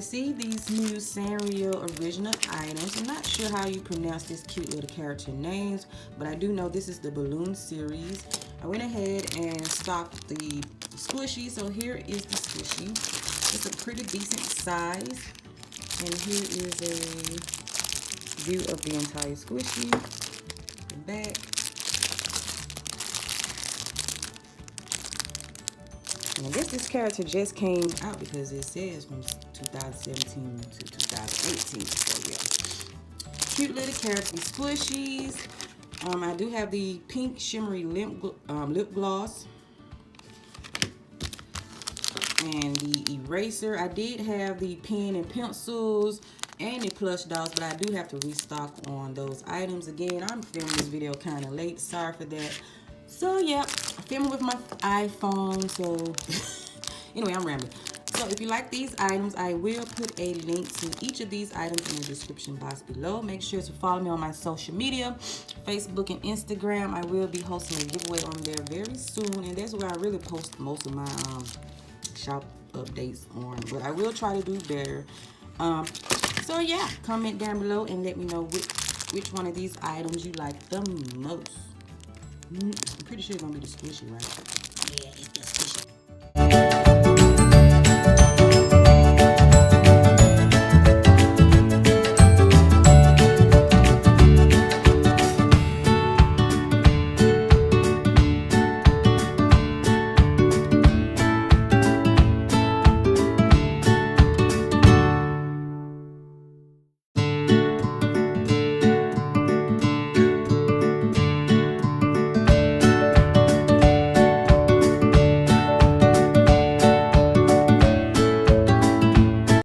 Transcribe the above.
received these new Sanrio original items. I'm not sure how you pronounce this cute little character names, but I do know this is the balloon series. I went ahead and stocked the squishy, so here is the squishy. It's a pretty decent size, and here is a view of the entire squishy. The back. And I guess this character just came out because it says from 2017 to 2018. So yeah, cute little character squishies. I do have the pink shimmery lip gloss and the eraser. I did have the pen and pencils and the plush dolls, but I do have to restock on those items. Again, I'm filming this video kind of late. Sorry for that. So yeah, I film with my iPhone, so anyway, I'm rambling. So if you like these items, I will put a link to each of these items in the description box below. Make sure to follow me on my social media, Facebook and Instagram. I will be hosting a giveaway on there very soon, and that's where I really post most of my shop updates on, but I will try to do better. So yeah, comment down below and let me know which one of these items you like the most. I'm pretty sure it's gonna be the squishy, right?